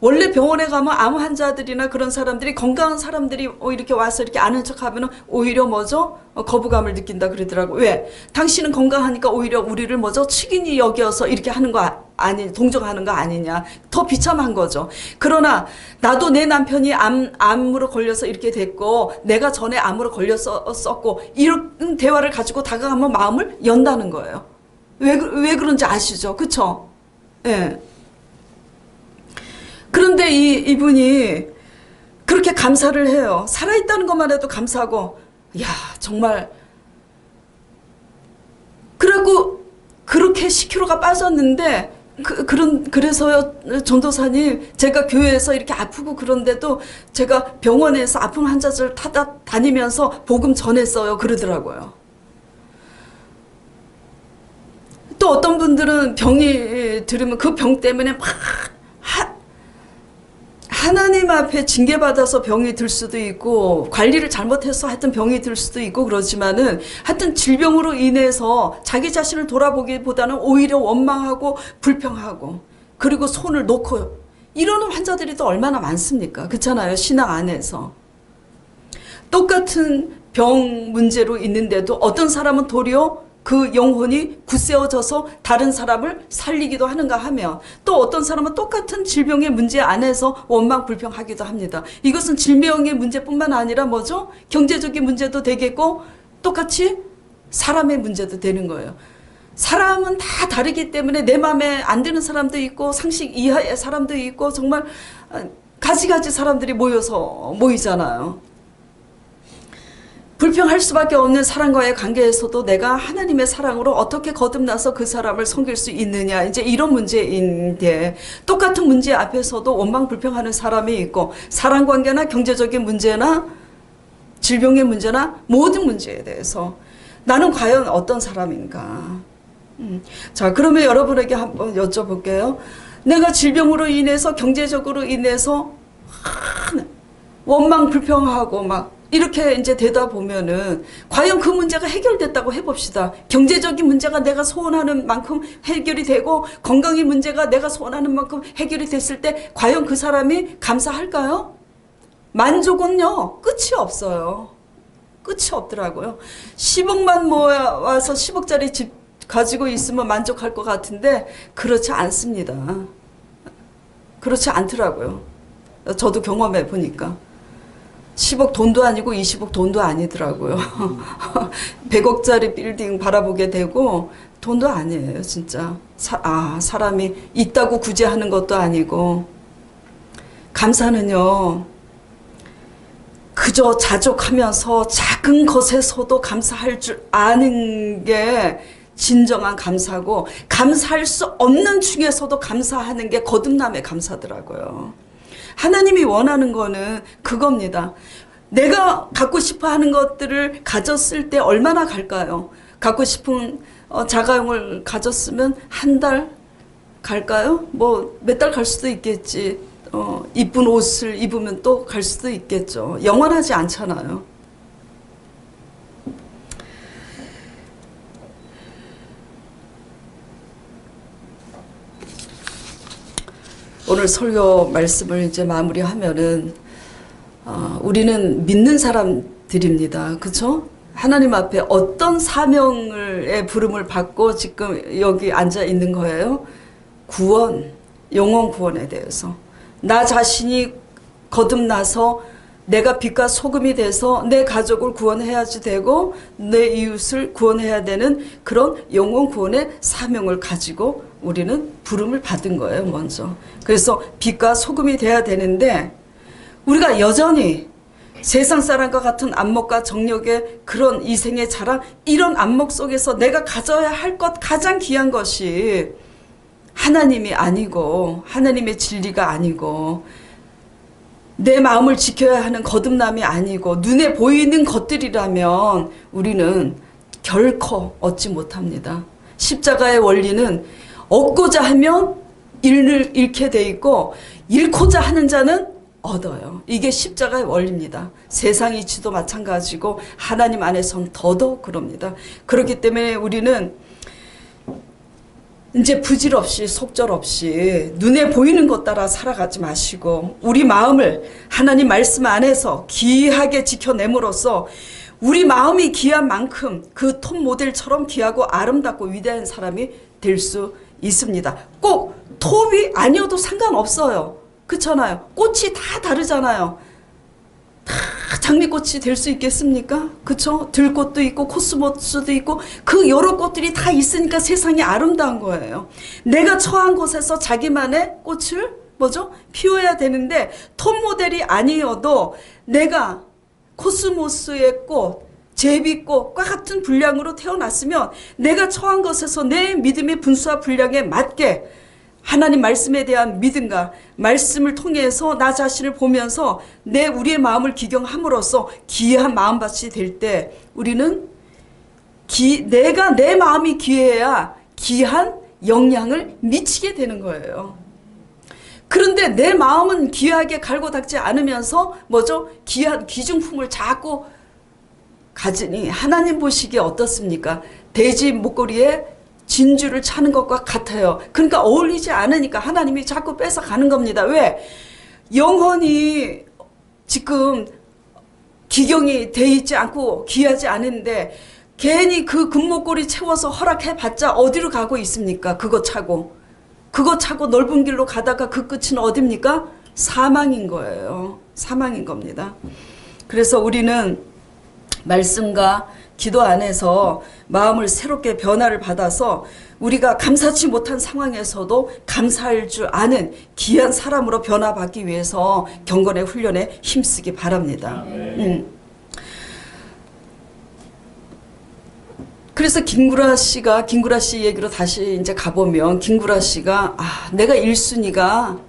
원래 병원에 가면 암 환자들이나 그런 사람들이 건강한 사람들이 이렇게 와서 이렇게 아는 척하면 오히려 뭐죠? 거부감을 느낀다 그러더라고. 왜? 당신은 건강하니까 오히려 우리를 뭐죠? 측인이 여겨서 이렇게 하는 거 아니, 동정하는 거 아니냐. 더 비참한 거죠. 그러나 나도 내 남편이 암으로 걸려서 이렇게 됐고 내가 전에 암으로 걸렸었고 이런 대화를 가지고 다가가면 마음을 연다는 거예요. 왜 그런지 아시죠? 그쵸? 예. 그런데 이분이 그렇게 감사를 해요. 살아있다는 것만 해도 감사하고, 야 정말. 그리고 그렇게 10kg가 빠졌는데, 그래서요, 전도사님, 제가 교회에서 이렇게 아프고 그런데도 제가 병원에서 아픈 환자들 다니면서 복음 전했어요. 그러더라고요. 또 어떤 분들은 병이 들으면 그 병 때문에 막 하나님 앞에 징계받아서 병이 들 수도 있고 관리를 잘못해서 하여튼 병이 들 수도 있고 그러지만은 하여튼 질병으로 인해서 자기 자신을 돌아보기보다는 오히려 원망하고 불평하고 그리고 손을 놓고 이러는 환자들이 또 얼마나 많습니까? 그렇잖아요. 신앙 안에서. 똑같은 병 문제로 있는데도 어떤 사람은 도리어 그 영혼이 굳세어져서 다른 사람을 살리기도 하는가 하면 또 어떤 사람은 똑같은 질병의 문제 안에서 원망 불평하기도 합니다. 이것은 질병의 문제뿐만 아니라 뭐죠? 경제적인 문제도 되겠고 똑같이 사람의 문제도 되는 거예요. 사람은 다 다르기 때문에 내 마음에 안 드는 사람도 있고 상식 이하의 사람도 있고 정말 가지가지 사람들이 모이잖아요. 불평할 수밖에 없는 사람과의 관계에서도 내가 하나님의 사랑으로 어떻게 거듭나서 그 사람을 섬길 수 있느냐 이제 이런 문제인데 똑같은 문제 앞에서도 원망 불평하는 사람이 있고 사랑관계나 경제적인 문제나 질병의 문제나 모든 문제에 대해서 나는 과연 어떤 사람인가. 자 그러면 여러분에게 한번 여쭤볼게요. 내가 질병으로 인해서 경제적으로 인해서 원망 불평하고 막 이렇게 이제 되다 보면은 과연 그 문제가 해결됐다고 해봅시다. 경제적인 문제가 내가 소원하는 만큼 해결이 되고 건강의 문제가 내가 소원하는 만큼 해결이 됐을 때 과연 그 사람이 감사할까요? 만족은요 끝이 없어요. 끝이 없더라고요. 10억만 모아서 10억짜리 집 가지고 있으면 만족할 것 같은데 그렇지 않습니다. 그렇지 않더라고요. 저도 경험해 보니까. 10억 돈도 아니고 20억 돈도 아니더라고요. 100억짜리 빌딩 바라보게 되고 돈도 아니에요 진짜. 사람이 있다고 구제하는 것도 아니고 감사는요, 그저 자족하면서 작은 것에서도 감사할 줄 아는 게 진정한 감사고, 감사할 수 없는 중에서도 감사하는 게 거듭남의 감사더라고요. 하나님이 원하는 거는 그겁니다. 내가 갖고 싶어 하는 것들을 가졌을 때 얼마나 갈까요? 갖고 싶은 자가용을 가졌으면 한 달 갈까요? 뭐 몇 달 갈 수도 있겠지. 이쁜 옷을 입으면 또 갈 수도 있겠죠. 영원하지 않잖아요. 오늘 설교 말씀을 이제 마무리하면은, 우리는 믿는 사람들입니다. 그쵸? 하나님 앞에 어떤 사명의 부름을 받고 지금 여기 앉아 있는 거예요? 구원, 영혼 구원에 대해서. 나 자신이 거듭나서 내가 빛과 소금이 돼서 내 가족을 구원해야지 되고 내 이웃을 구원해야 되는 그런 영혼 구원의 사명을 가지고 우리는 부름을 받은 거예요, 먼저. 그래서 빛과 소금이 돼야 되는데, 우리가 여전히 세상 사람과 같은 안목과 정력의 그런 이생의 자랑, 이런 안목 속에서 내가 가져야 할 것, 가장 귀한 것이 하나님이 아니고, 하나님의 진리가 아니고, 내 마음을 지켜야 하는 거듭남이 아니고, 눈에 보이는 것들이라면 우리는 결코 얻지 못합니다. 십자가의 원리는 얻고자 하면 잃게 돼 있고, 잃고자 하는 자는 얻어요. 이게 십자가의 원리입니다. 세상 이치도 마찬가지고 하나님 안에선 더더욱 그럽니다. 그렇기 때문에 우리는 이제 부질없이 속절없이 눈에 보이는 것 따라 살아가지 마시고, 우리 마음을 하나님 말씀 안에서 귀하게 지켜냄으로써 우리 마음이 귀한 만큼 그 톱 모델처럼 귀하고 아름답고 위대한 사람이 될 수 있습니다. 꼭 톱이 아니어도 상관없어요. 그렇잖아요. 꽃이 다 다르잖아요. 다 장미꽃이 될 수 있겠습니까? 그쵸? 들꽃도 있고 코스모스도 있고 그 여러 꽃들이 다 있으니까 세상이 아름다운 거예요. 내가 처한 곳에서 자기만의 꽃을 피워야 되는데, 톱 모델이 아니어도 내가 코스모스의 꽃, 제비꽃과 같은 분량으로 태어났으면 내가 처한 것에서 내 믿음의 분수와 분량에 맞게 하나님 말씀에 대한 믿음과 말씀을 통해서 나 자신을 보면서 우리의 마음을 기경함으로써 귀한 마음밭이 될 때, 우리는 내 마음이 귀해야 귀한 영향을 미치게 되는 거예요. 그런데 내 마음은 귀하게 갈고 닦지 않으면서 귀한 귀중품을 자꾸 가지니 하나님 보시기에 어떻습니까? 돼지 목걸이에 진주를 차는 것과 같아요. 그러니까 어울리지 않으니까 하나님이 자꾸 뺏어가는 겁니다. 왜? 영혼이 지금 기경이 돼 있지 않고 귀하지 않은데 괜히 그 금목걸이 채워서 허락해봤자 어디로 가고 있습니까? 그거 차고 넓은 길로 가다가 그 끝은 어딥니까? 사망인 거예요. 사망인 겁니다. 그래서 우리는 말씀과 기도 안에서 마음을 새롭게 변화를 받아서 우리가 감사치 못한 상황에서도 감사할 줄 아는 귀한 사람으로 변화받기 위해서 경건의 훈련에 힘쓰기 바랍니다. 그래서 김구라 씨 얘기로 다시 이제 가보면, 김구라 씨가 내가 1순위가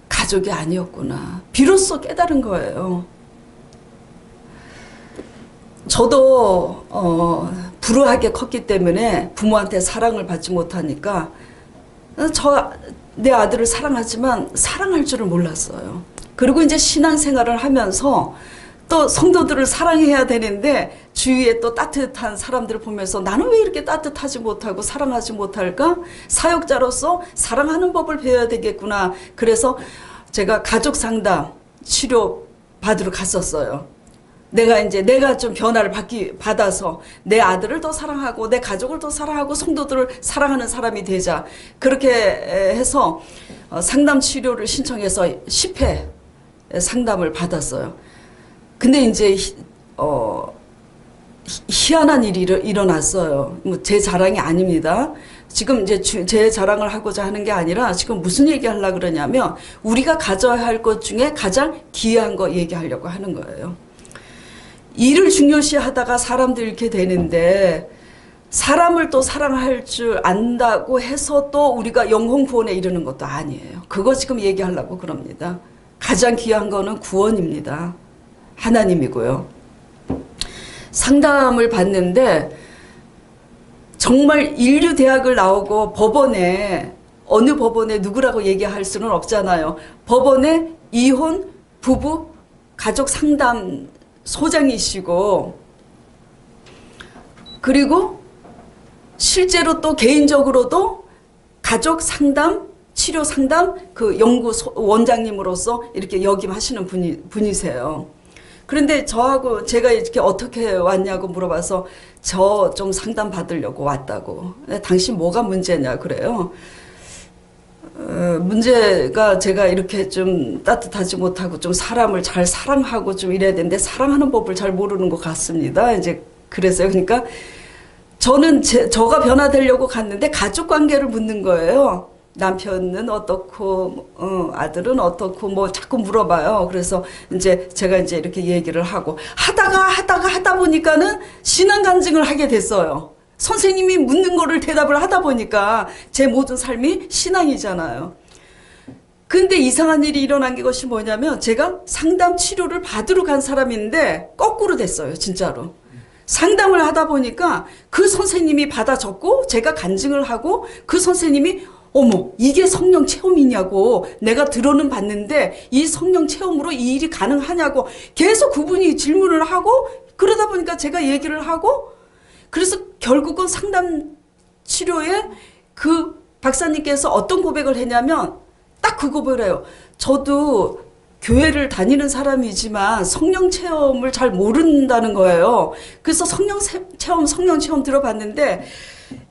가족이 아니었구나. 비로소 깨달은 거예요. 저도 불우하게 컸기 때문에 부모한테 사랑을 받지 못하니까 내 아들을 사랑하지만 사랑할 줄을 몰랐어요. 그리고 이제 신앙생활을 하면서 또 성도들을 사랑해야 되는데 주위에 또 따뜻한 사람들을 보면서 나는 왜 이렇게 따뜻하지 못하고 사랑하지 못할까? 사역자로서 사랑하는 법을 배워야 되겠구나. 그래서 제가 가족 상담 치료 받으러 갔었어요. 내가 좀 변화를 받아서 내 아들을 더 사랑하고 내 가족을 더 사랑하고 성도들을 사랑하는 사람이 되자. 그렇게 해서 상담 치료를 신청해서 10회 상담을 받았어요. 근데 이제 희한한 일이 일어났어요. 제 자랑이 아닙니다. 지금 이제 제 자랑을 하고자 하는 게 아니라 지금 무슨 얘기 하려고 그러냐면 우리가 가져야 할 것 중에 가장 귀한 거 얘기하려고 하는 거예요. 일을 중요시 하다가 사람들 이렇게 되는데 사람을 또 사랑할 줄 안다고 해서 또 우리가 영혼 구원에 이르는 것도 아니에요. 그거 지금 얘기하려고 그럽니다. 가장 귀한 거는 구원입니다. 하나님이고요. 상담을 받는데 정말 인류대학을 나오고 법원에 어느 법원에 누구라고 얘기할 수는 없잖아요. 법원에 이혼 부부 가족 상담 소장이시고 그리고 실제로 또 개인적으로도 가족 상담, 치료 상담 그 연구 원장님으로서 이렇게 역임하시는 분이세요. 그런데 저하고 제가 이렇게 어떻게 왔냐고 물어봐서 저 좀 상담 받으려고 왔다고. 당신 뭐가 문제냐 그래요. 문제가 제가 이렇게 좀 따뜻하지 못하고 좀 사람을 잘 사랑하고 좀 이래야 되는데 사랑하는 법을 잘 모르는 것 같습니다. 이제 그래서요. 그러니까 저는 저가 변화되려고 갔는데 가족 관계를 묻는 거예요. 남편은 어떻고, 아들은 어떻고, 뭐 자꾸 물어봐요. 그래서 이제 제가 이제 이렇게 얘기를 하다 보니까는 신앙 간증을 하게 됐어요. 선생님이 묻는 거를 대답을 하다 보니까 제 모든 삶이 신앙이잖아요. 근데 이상한 일이 일어난 것이 뭐냐면 제가 상담 치료를 받으러 간 사람인데 거꾸로 됐어요. 진짜로. 상담을 하다 보니까 그 선생님이 받아 적고 제가 간증을 하고 그 선생님이 어머 이게 성령 체험이냐고 내가 들어는 봤는데 이 성령 체험으로 이 일이 가능하냐고 계속 그분이 질문을 하고 그러다 보니까 제가 얘기를 하고 그래서 결국은 상담 치료에 그 박사님께서 어떤 고백을 했냐면 딱 그 고백을 해요. 저도 교회를 다니는 사람이지만 성령 체험을 잘 모른다는 거예요. 그래서 성령 체험 들어봤는데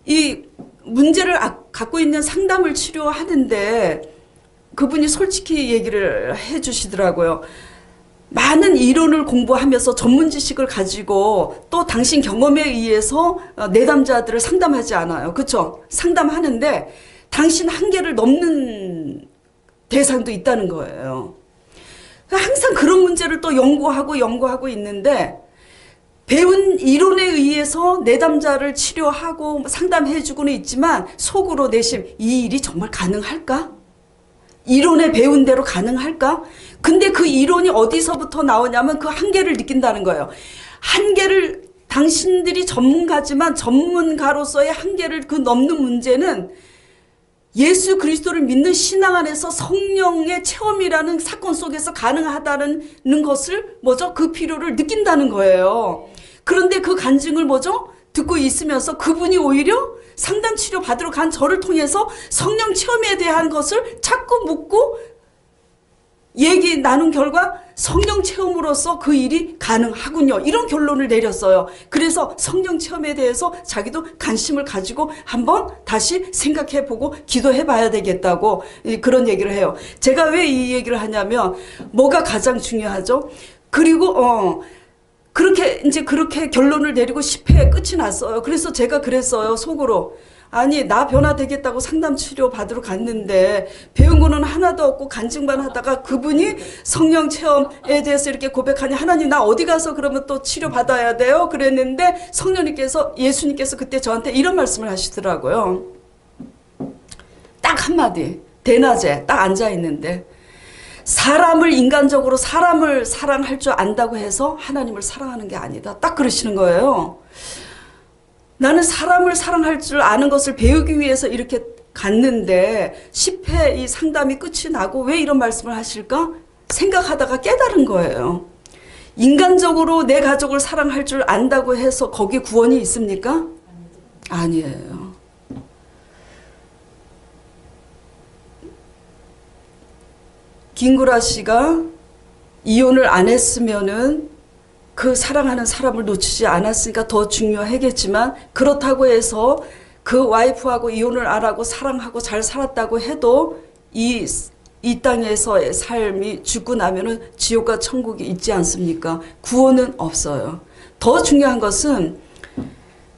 이 문제를 갖고 있는 상담을 치료하는데 그분이 솔직히 얘기를 해 주시더라고요. 많은 이론을 공부하면서 전문 지식을 가지고 또 당신 경험에 의해서 내담자들을 상담하지 않아요. 그렇죠? 상담하는데 당신 한계를 넘는 대상도 있다는 거예요. 항상 그런 문제를 또 연구하고 있는데 배운 이론에 의해서 내담자를 치료하고 상담해주고는 있지만 속으로 내심 이 일이 정말 가능할까? 이론에 배운 대로 가능할까? 근데 그 이론이 어디서부터 나오냐면 그 한계를 느낀다는 거예요. 한계를 당신들이 전문가지만 전문가로서의 한계를 그 넘는 문제는 예수 그리스도를 믿는 신앙 안에서 성령의 체험이라는 사건 속에서 가능하다는 것을 그 필요를 느낀다는 거예요. 그런데 그 간증을 듣고 있으면서 그분이 오히려 상담 치료 받으러 간 저를 통해서 성령 체험에 대한 것을 자꾸 묻고 얘기 나눈 결과 성령 체험으로서 그 일이 가능하군요. 이런 결론을 내렸어요. 그래서 성령 체험에 대해서 자기도 관심을 가지고 한번 다시 생각해보고 기도해봐야 되겠다고 그런 얘기를 해요. 제가 왜 이 얘기를 하냐면 뭐가 가장 중요하죠? 그리고 그렇게 결론을 내리고 10회에 끝이 났어요. 그래서 제가 그랬어요. 속으로. 아니 나 변화되겠다고 상담치료 받으러 갔는데 배운 거는 하나도 없고 간증만 하다가 그분이 성령 체험에 대해서 이렇게 고백하니 하나님 나 어디 가서 그러면 또 치료 받아야 돼요? 그랬는데 예수님께서 그때 저한테 이런 말씀을 하시더라고요. 딱 한마디 대낮에 딱 앉아있는데 인간적으로 사람을 사랑할 줄 안다고 해서 하나님을 사랑하는 게 아니다. 딱 그러시는 거예요. 나는 사람을 사랑할 줄 아는 것을 배우기 위해서 이렇게 갔는데 10회 이 상담이 끝이 나고 왜 이런 말씀을 하실까? 생각하다가 깨달은 거예요. 인간적으로 내 가족을 사랑할 줄 안다고 해서 거기에 구원이 있습니까? 아니에요. 김구라 씨가 이혼을 안 했으면은 그 사랑하는 사람을 놓치지 않았으니까 더 중요하겠지만 그렇다고 해서 그 와이프하고 이혼을 안 하고 사랑하고 잘 살았다고 해도 이 땅에서의 삶이 죽고 나면은 지옥과 천국이 있지 않습니까? 구원은 없어요. 더 중요한 것은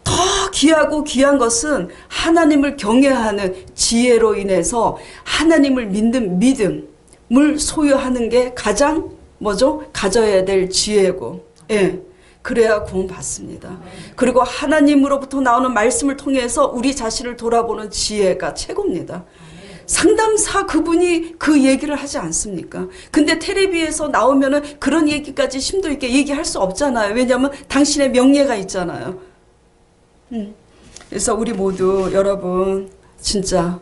더 귀하고 귀한 것은 하나님을 경외하는 지혜로 인해서 하나님을 믿는 믿음을 소유하는 게 가장 뭐죠? 가져야 될 지혜고, 예. 그래야 구원받습니다. 그리고 하나님으로부터 나오는 말씀을 통해서 우리 자신을 돌아보는 지혜가 최고입니다. 상담사 그분이 그 얘기를 하지 않습니까? 근데 텔레비에서 나오면은 그런 얘기까지 심도 있게 얘기할 수 없잖아요. 왜냐하면 당신의 명예가 있잖아요. 그래서 우리 모두 여러분 진짜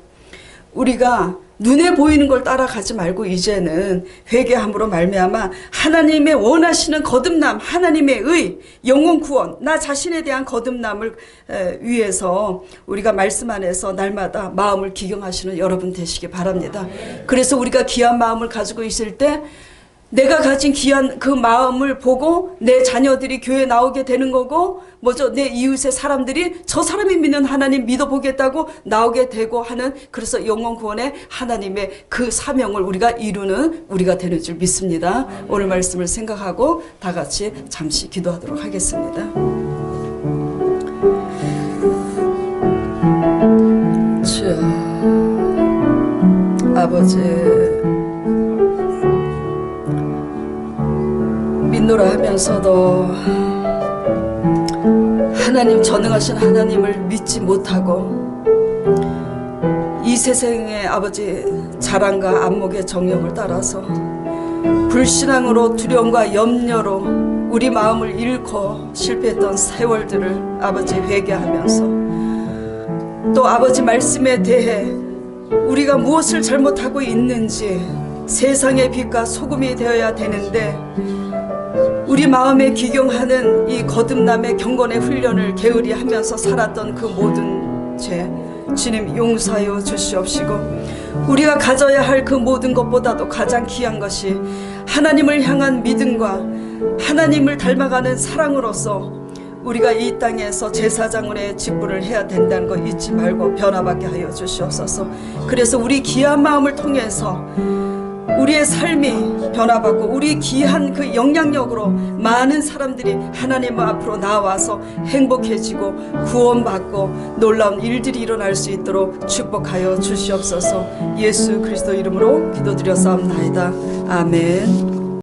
우리가 눈에 보이는 걸 따라가지 말고 이제는 회개함으로 말미암아 하나님의 원하시는 거듭남, 하나님의 의, 영혼 구원, 나 자신에 대한 거듭남을 위해서 우리가 말씀 안에서 날마다 마음을 기경하시는 여러분 되시기 바랍니다. 그래서 우리가 귀한 마음을 가지고 있을 때 내가 가진 귀한 그 마음을 보고 내 자녀들이 교회에 나오게 되는 거고, 뭐죠? 내 이웃의 사람들이 저 사람이 믿는 하나님 믿어보겠다고 나오게 되고 하는, 그래서 영혼 구원의 하나님의 그 사명을 우리가 이루는 우리가 되는 줄 믿습니다. 오늘 말씀을 생각하고 다 같이 잠시 기도하도록 하겠습니다. 주 아버지, 믿노라 하면서도 하나님, 전능하신 하나님을 믿지 못하고 이 세상의 아버지 자랑과 안목의 정욕을 따라서 불신앙으로 두려움과 염려로 우리 마음을 잃고 실패했던 세월들을 아버지 회개하면서 또 아버지 말씀에 대해 우리가 무엇을 잘못하고 있는지 세상의 빛과 소금이 되어야 되는데 우리 마음에 기경하는 이 거듭남의 경건의 훈련을 게으리 하면서 살았던 그 모든 죄 주님 용서하여 주시옵시고, 우리가 가져야 할 그 모든 것보다도 가장 귀한 것이 하나님을 향한 믿음과 하나님을 닮아가는 사랑으로서 우리가 이 땅에서 제사장의 직분을 해야 된다는 거 잊지 말고 변화받게 하여 주시옵소서. 그래서 우리 귀한 마음을 통해서 우리의 삶이 변화받고 우리 귀한 그 영향력으로 많은 사람들이 하나님 앞으로 나와서 행복해지고 구원받고 놀라운 일들이 일어날 수 있도록 축복하여 주시옵소서. 예수 그리스도 이름으로 기도드렸사옵나이다. 아멘.